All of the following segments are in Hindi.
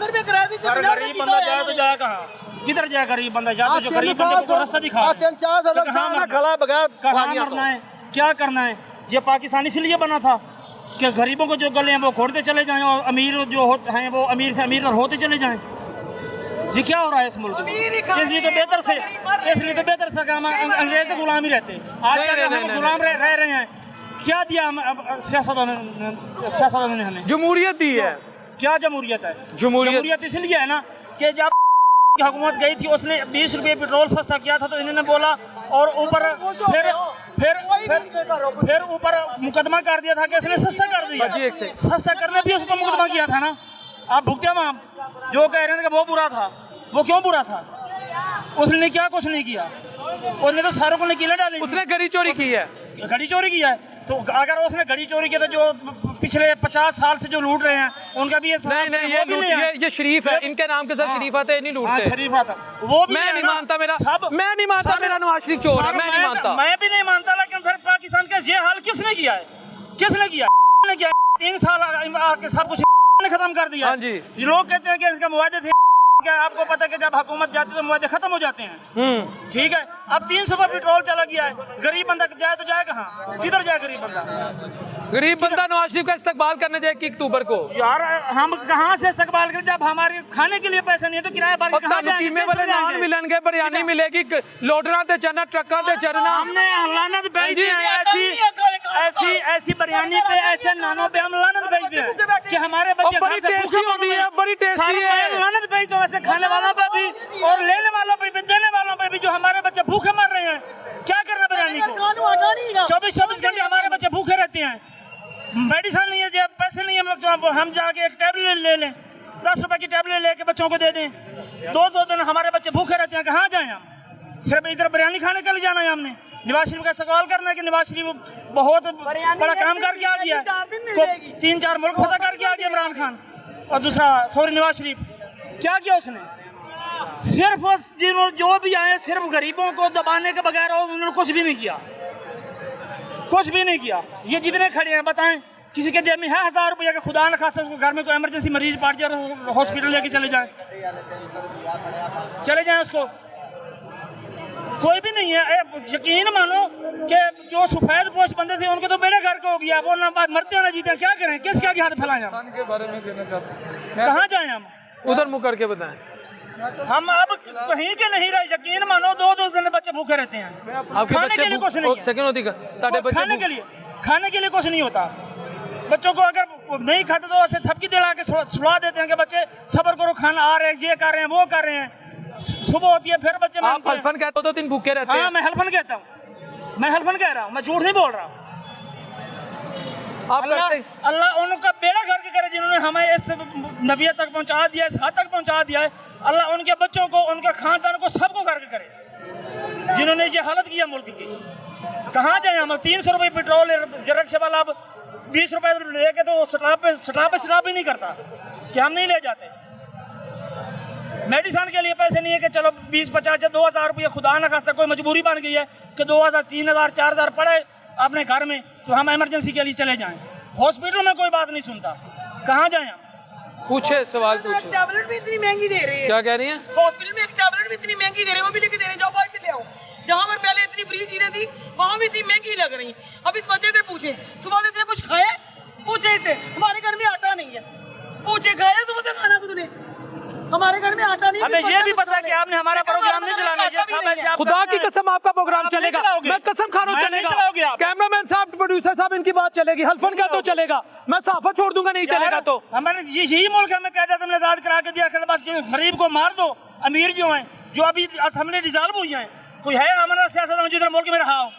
10,000 रुपये किराया दी। गरीब बंदा जाए तो जाए कहाँ? किधर जाए गरीब बंदा? जाए तो जो गरीब बंदे को रास्ता दिखा। कहाँ मरना है, क्या करना है? ये पाकिस्तान इसलिए बना था कि गरीबों को जो गले हैं वो खोदते चले जाएं और अमीर जो हैं वो अमीर से अमीर होते चले जाएं। जी क्या हो रहा है इस मुल्क में? इसलिए तो बेहतर से हम अंग्रेज से गुलाम ही रहते। आज हम गुलाम रह रहे हैं। क्या दिया हम सियासतदानों ने हमें? जमहूरियत दी है। क्या जमहूरियत है? जमहूरियत इसलिए है ना कि जब की हुकूमत गई थी उसने 20 रुपये पेट्रोल सस्ता किया था तो इन्होंने बोला और ऊपर फिर ऊपर मुकदमा कर दिया था कि इसने सस्ता कर दिया। सस्ता करने भी उस पर मुकदमा किया था ना। आप भुगते हम जो कह रहे हैं कि वो बुरा था, वो क्यों बुरा था? उसने क्या कुछ नहीं किया, उसने तो सारों को निकीले डाली। उसने घड़ी चोरी की है। घड़ी चोरी किया है तो अगर उसने घड़ी चोरी किया तो जो पिछले 50 साल से जो लूट रहे हैं उनका भी ये शरीफ है, इनके नाम के साथ शरीफ आते नहीं लूटते। शरीफ आता वो भी मैं नहीं मानता मेरा नवाज शरीफ चोर है। मैं नहीं मानता, मैं भी नहीं मानता। लेकिन फिर पाकिस्तान का ये हाल किसने किया है? 3 साल आके सब कुछ खत्म कर दिया। लोग कहते हैं कि इसका मुआवजे थे। क्या आपको पता है कि जब हुकूमत जाती है तो मुआवजे खत्म हो जाते हैं? ठीक है, अब 300 पर पेट्रोल चला गया है। गरीब बंदा जाए तो जाए कहाँ? किधर जाए गरीब बंदा? गरीब बंदा नवाज शरीफ का इस्तकबाल करने जाए 1 अक्टूबर को। यार हम कहाँ से इस्तकबाल करें जब हमारे खाने के लिए पैसे नहीं है तो किराया भर के कहाँ जाएंगे? नान मिलेंगे, बिरयानी मिलेगी, लोडरा ते चलना, ट्रकों ते चलना। हमने लानत भेज दी है ऐसी बिरयानी पे, ऐसे नानों पे हम लानत भेज दिए कि हमारे बच्चे बड़ी टेस्टी होती है, बड़ी टेस्टी है। लानत भेज दो ऐसे खाने वालों पे भी और लेने वालों पे भी, देने वालों पे भी, जो हमारे बच्चे भूखे मर रहे हैं। क्या करना बिरयानी को? 24 घंटे हमारे बच्चे भूखे रहते हैं। मेडिसिन नहीं है, जब पैसे नहीं है तो हम जाके एक टैबलेट ले लें, 10 रुपए की टैबलेट लेके बच्चों को दे दें। 2 दिन हमारे बच्चे भूखे रहते हैं। कहाँ जाएं हम? सिर्फ इधर बिरयानी खाने के लिए जाना है हमने? नवाज शरीफ का सवाल करना है कि नवाज शरीफ बहुत बड़ा काम करके आ गया, 3-4 मुल्क फतह करके आ गया इमरान खान। और दूसरा नवाज शरीफ क्या किया उसने? सिर्फ जो भी आए सिर्फ गरीबों को दबाने के बगैर और उन्होंने कुछ भी नहीं किया, कुछ भी नहीं किया। ये जितने खड़े हैं बताएं, किसी के जेब में है 1000 रुपया का? खुदा न खासा उसको घर में कोई इमरजेंसी मरीज पड़ जाए हॉस्पिटल लेके चले जाएं उसको, कोई भी नहीं है। यकीन मानो कि जो सफेद पोस्ट बंदे थे उनके तो बेड़े घर को हो गया, वो ना मरते हैं ना जीते हैं। क्या करें? किस क्या हाथ फैलाएं? कहाँ जाएं हम? उधर मुँह करके बताएं। हम अब कहीं के नहीं रहे। यकीन मानो 2 दिन बच्चे भूखे रहते हैं। खाने के लिए कुछ नहीं है। खाने के लिए कुछ नहीं होता। बच्चों को अगर नहीं खाते तो ऐसे थपकी दिला के सुला देते हैं कि बच्चे सब्र करो, खाना आ रहे हैं, ये कर रहे हैं, वो कर रहे हैं। सुबह होती है फिर बच्चे आप हल्फन कहते हो 2 दिन भूखे रहते हैं। हाँ, मैं हल्फन कहता हूँ, मैं हल्फन कह रहा हूँ, मैं झूठ नहीं बोल रहा हूँ। अल्लाह उनका बेड़ा घर के करे जिन्होंने हमें इस नबियत तक पहुँचा दिया, इस हद तक पहुँचा दिया है। अल्लाह उनके बच्चों को, उनके खानदान को, सबको करके करे जिन्होंने ये हालत किया मुल्क की। कहाँ जाए हम? 300 रुपये पेट्रोल, रिक्शे वाला अब 20 रुपये लेके तो स्टॉप ही नहीं करता कि हम नहीं ले जाते। मेडिसिन के लिए पैसे नहीं है कि चलो 20-50 या 2000 रुपये खुदा न खासा कोई मजबूरी बन गई है कि 2000, 3000, 4000 पड़े अपने घर में तो हम इमरजेंसी के लिए चले जाएं। हॉस्पिटल में कोई बात नहीं सुनता। कहाँ जाएं हम? पूछे सवाल पूछे। टैबलेट भी इतनी महंगी दे रहे हैं। क्या कह रही हैं? हॉस्पिटल में एक टैबलेट भी इतनी महंगी दे रहे हैं, वो भी लेके दे रहे हैं। जाओ बाहर से ले आओ। जहाँ पर पहले इतनी फ्री चीजें थी वहाँ भी इतनी महंगी लग रही है। अब इस बच्चे से पूछे सुबह से इतने कुछ खाए? पूछे इसे, हमारे घर में आटा नहीं है। पूछे खाया सुबह से खाना को तूने? हमारे घर में आटा नहीं है। हमें ये भी पता है कि आपने हमारा प्रोग्राम नहीं चलाना है। खुदा की कसम आपका प्रोग्राम चलेगा, मैं कसम खा रहा हूं चलेगा। कैमरामैन साहब, प्रोड्यूसर साहब, इनकी बात चलेगी। हल्फन का तो चलेगा, मैं साफा छोड़ दूंगा नहीं चलेगा तो। हमारे यही मुल्क हमें कायदा से आजाद करा के दिया। गरीब को मार दो, अमीर जो हैं, जो अभी असेंबली डिसॉल्व हुई हैं, कोई है हमारा सियासतदान जिधर मुल्क में रहा हो,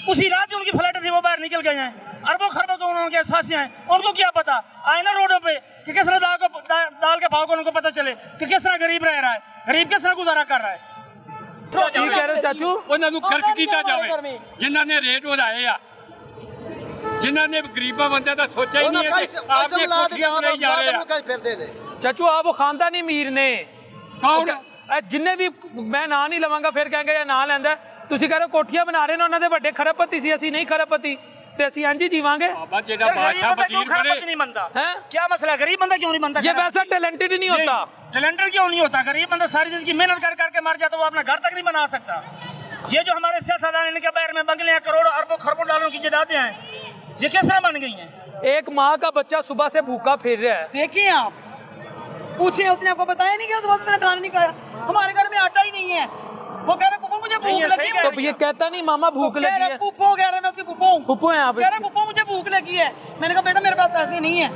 उसी रात उनकी फ्लाइट थी वो बाहर निकल गए हैं। अरबों खरबों को उनके एहसास हैं, उनको क्या पता आए ना रोडों पे कि किस तरह दाल के भाव को उनको पता चले कि किस तरह गरीब रह रहा है, गरीब किस तरह गुजारा कर रहा है। ਕੀ ਕਹਿ ਰਹੇ ਚਾਚੂ? ਉਹਨਾਂ ਨੂੰ ਖਰਚ ਕੀਤਾ ਜਾਵੇ ਜਿਨ੍ਹਾਂ ਨੇ ਰੇਟ ਵਧਾਏ ਆ, ਜਿਨ੍ਹਾਂ ਨੇ ਗਰੀਬਾਂ ਬੰਦਿਆਂ ਦਾ ਸੋਚਿਆ ਹੀ ਨਹੀਂ ਹੈ ਕਿ ਆਪਦੇ ਕੋਠੀਆਂ ਬਣਾਈ ਜਾ ਰਹੇ ਆ। ਚਾਚੂ ਆ ਉਹ ਖਾਨਦਾਨੀ ਅਮੀਰ ਨੇ ਕੌਣ? ਜਿੰਨੇ ਵੀ, ਮੈਂ ਨਾਂ ਨਹੀਂ ਲਵਾਂਗਾ ਫਿਰ ਕਹਾਂਗੇ ਇਹ ਨਾਂ ਲੈਂਦਾ। ਤੁਸੀਂ ਕਹ ਰਹੇ ਕੋਠੀਆਂ ਬਣਾ ਰਹੇ ਨੇ, ਉਹਨਾਂ ਦੇ ਵੱਡੇ ਖਰਬਪਤੀ ਸੀ, ਅਸੀਂ ਨਹੀਂ ਖਰਬਪਤੀ। ते ਅਸੀਂ ਇੰਜ ਹੀ ਜੀਵਾਂਗੇ बाबा जेड़ा गरीब बादशाह बंदा क्यों फकीर खराब बने नहीं बनता हैं? क्या मसला है? गरीब बंदा क्यों नहीं बनता? ये वैसा टैलेंटेड ही नहीं होता। टैलेंटेड क्यों नहीं होता? गरीब बंदा सारी जिंदगी मेहनत कर करके मर जाता, वो अपना घर तक नहीं बना सकता। ये जो हमारे सियासतदान इनके पैर में बंगले हैं, करोड़ों अरबों खरबों डॉलरों की जायदादें हैं, ये किस तरह बन गई हैं? एक माँ का बच्चा सुबह से भूखा फिर रहा है। देखिए आप पूछे, उसने आपको बताया नहीं कि सुबह से उसने खाना नहीं खाया? हमारे घर में आटा ही नहीं है। वो कह रहे पुप्पो मुझे भूख नहीं, लगी सही है। तो ये कहता नहीं मामा भूख कह लगी रहे है। पुप्पो, कह रहे मैं उसकी पुप्पो हूँ। पुप्पो हैं आप कह रहे पुप्पो मुझे भूख लगी है। मैंने कहा बेटा मेरे पास पैसे नहीं है,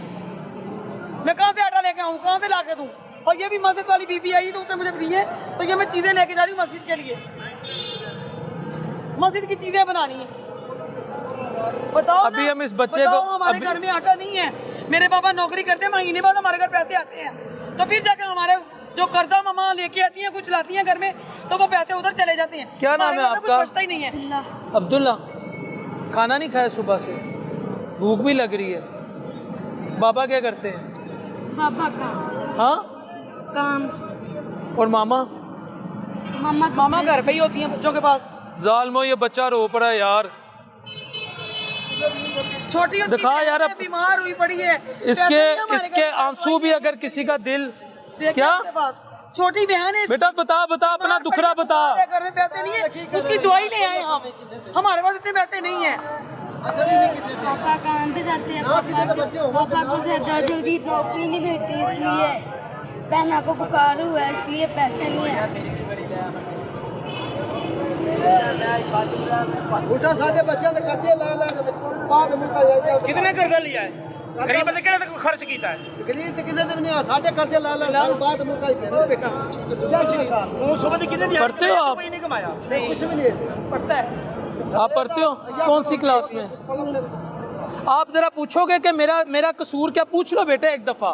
मैं कहाँ से आटा लेके आऊँ, कहाँ से ला के दूँ? और ये भी मस्जिद वाली बीबी आई तो उसने मुझे दिए, तो ये मैं चीजें लेके जा रही हूँ मस्जिद के लिए, मस्जिद की चीजें बनानी है। बताओ अभी ना, हम इस बच्चे बताओ, को हमारे घर में आटा नहीं है। मेरे पापा नौकरी करते हैं, महीने बाद हमारे घर पैसे आते हैं, तो फिर जाकर हमारे जो कर्जा मामा लेके आती हैं, कुछ लाती हैं घर में, तो वो पैसे उधर चले जाते हैं। क्या नाम हमारे है घर में कुछ आपका? बचता ही नहीं है। अब्दुल्ला, खाना नहीं खाया सुबह से, भूख भी लग रही है। बाबा क्या करते हैं? पापा का हाँ, काम, और मामा? मामा घर पे ही होती हैं बच्चों के पास। जालमो ये बच्चा रो पड़ा है यार। छोटी उसकी दिखा बहन यार, है, बीमार हुई पड़ी है। इसके पैसे नहीं हमारे इसके घर में, आंसू भी अगर किसी का दिल देखिए क्या उसके पास छोटी बहन है, बेटा बता बता अपना दुखड़ा बता। हमारे घर में पैसे नहीं है, उसकी दवाई ले आए हम, हमारे पास इतने पैसे नहीं है। पापा काम पे जाते हैं। पापा को ज्यादा जल्दी नौकरी नहीं मिलती, इसलिए बहना को बुखार हुआ है, इसलिए पैसे नहीं है। उठा साढ़े बच्चे ने कर्जे ला ला के बाद मुका जाए। कितने कर्जा लिया है? गरीब बंदे केड़े तक खर्च किया है? गरीब ते किसे ने नहीं आ साढ़े कर्जे ला ला बाद मुका ही फिर बेटा वो सुबह से कितने दिया? पढ़ते हो आप? कोई नहीं कमाया। कुछ भी नहीं है। पड़ता है। आप पढ़ते हो? कौन सी क्लास में? आप जरा पूछोगे कि मेरा कसूर क्या? पूछ लो बेटा एक दफा,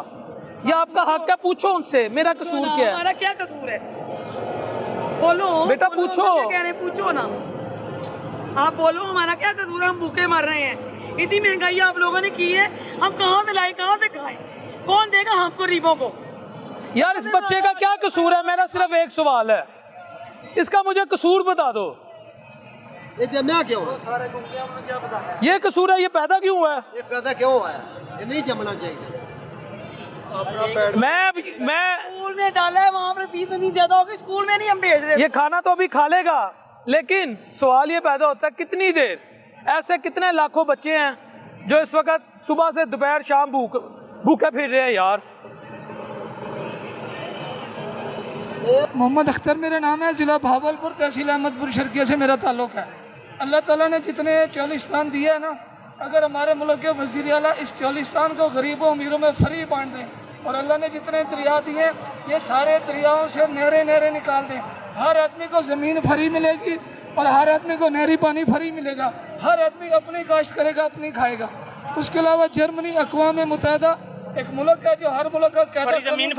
या आपका हक क्या? पूछो उनसे मेरा कसूर क्या है। हमारा क्या कसूर है? बोलो बेटा, बोलो, पूछो। हम क्या कह रहे हैं? पूछो ना, आप बोलो हमारा क्या कसूर है? हम भूखे मर रहे हैं, इतनी महंगाई आप लोगों ने की है, हम कहाँ से लाए, कहाँ से खाएं? कौन देगा हमको गरीबों को? यार इस बच्चे का क्या कसूर है? मेरा सिर्फ एक सवाल है, इसका मुझे कसूर बता दो। ये जमना क्यों? ये कसूर है, ये पैदा क्यों हुआ है? ये पैदा क्यों आया? ये नहीं जमना चाहिए। मैं स्कूल में डाला है, वहाँ पर फीस नहीं ज्यादा होगी, स्कूल में नहीं हम भेज रहे। ये खाना तो अभी खा लेगा, लेकिन सवाल ये पैदा होता है कितनी देर? ऐसे कितने लाखों बच्चे हैं जो इस वक्त सुबह से दोपहर शाम भूखे फिर रहे हैं यार। मोहम्मद अख्तर मेरा नाम है, ज़िला भावलपुर, तहसील अहमदपुर शर्किया से मेरा ताल्लुक़ है। अल्लाह ताला ने जितने चौलिस्तान दिए है ना, अगर हमारे मुल्क के वज़ीर आला इस चौलिस्तान को गरीबों अमीरों में फ्री बांट दें, और अल्लाह ने जितने दरिया दिए ये सारे दरियाओं से नहरें निकाल दें, हर आदमी को ज़मीन फ्री मिलेगी और हर आदमी को नहरी पानी फ्री मिलेगा, हर आदमी अपनी काश्त करेगा, अपनी खाएगा। उसके अलावा जर्मनी अक़वाम मुत्तहिदा एक मुल्क है जो हर मुल्क का कहता जमीन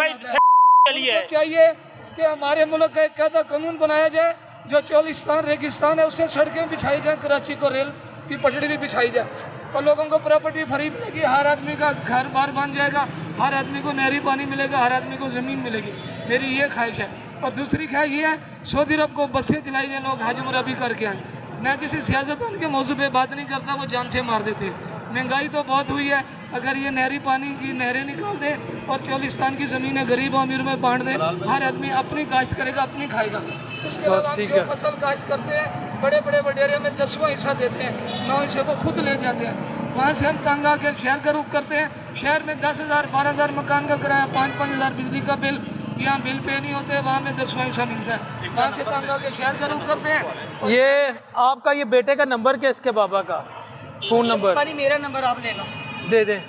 चाहिए कि हमारे मुल्क का एक कहता कानून बनाया जाए, जो चौलिस्तान रेगिस्तान है उसे सड़कें बिछाई जाए, कराची को रेल की पटड़ी भी बिछाई जाए, और लोगों को प्रॉपर्टी फ्री मिलेगी, हर आदमी का घर बार बन जाएगा, हर आदमी को नहरी पानी मिलेगा, हर आदमी को ज़मीन मिलेगी। मेरी ये ख्वाहिश है। और दूसरी ख्वाहिश ये है, सऊदी अरब को बसें चलाई जाए, लोग हज उम्रा भी करके आएँ। मैं किसी सियासतदान के मौजू पे बात नहीं करता, वो जान से मार देते। महंगाई तो बहुत हुई है, अगर ये नहरी पानी की नहरें निकाल दे और चौलिस्तान की ज़मीनें गरीब अमीर में बांट दे, हर आदमी अपनी काश्त करेगा, अपनी खाएगा। उसके अलावा जो फसल काश्त करते हैं, बड़े बड़े वडेरे में 10वां हिस्सा देते हैं, 9 हिस्से को खुद ले जाते हैं। वहाँ से हम तंग आकर शहर का रुख करते हैं। शहर में 10,000 12,000 मकान का किराया, 5-5 हज़ार बिजली का बिल, यहाँ बिल पे नहीं होते, वहाँ में 10वां हिस्सा मिलता है। वहाँ से तंग आकर शहर का रुख करते हैं। ये आपका ये बेटे का नंबर क्या, इसके बाबा का फ़ोन नंबर? पानी मेरा नंबर आप ले लो, दे दें।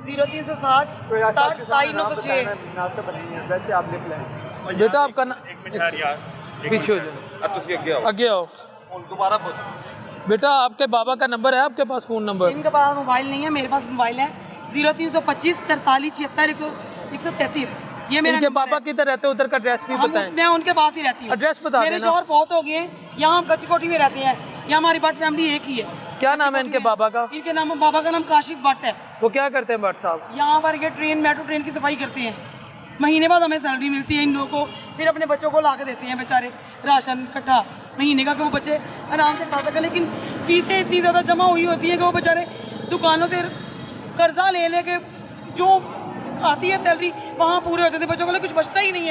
0307 67 वैसे आप लिख लें। बेटा आपका पीछे हो जाओ, आगे आओ। दोबारा पूछो। बेटा आपके बाबा का नंबर है आपके पास, फ़ोन नंबर? इनके पास मोबाइल नहीं है, मेरे पास मोबाइल है। 0325 43 76 133, ये मेरा इनके नंबर बाबा है। किधर रहते हैं, उधर का एड्रेस भी बताएं। मैं उनके पास ही रहती हूँ। एड्रेस बता मेरे देना। शौहर फौत हो गए, यहाँ हम कच्ची कोठी में रहते हैं, यहाँ हमारी बट फैमिली एक ही है। क्या नाम है इनके बाबा का? इनके नाम, बाबा का नाम काशिफ भट्ट है। वो क्या करते हैं भट्ट साहब? यहाँ पर ये मेट्रो ट्रेन की सफाई करते हैं, महीने बाद हमें सैलरी मिलती है इन लोगों को, फिर अपने बच्चों को ला के देते हैं बेचारे राशन इकट्ठा, महीने का कि वो बच्चे आराम से खा सकें, लेकिन फीसें इतनी ज़्यादा जमा हुई होती हैं कि वो बेचारे दुकानों से कर्जा ले के जो आती है सैलरी वहाँ पूरे हो जाते हैं, बच्चों के लिए कुछ बचता ही नहीं है।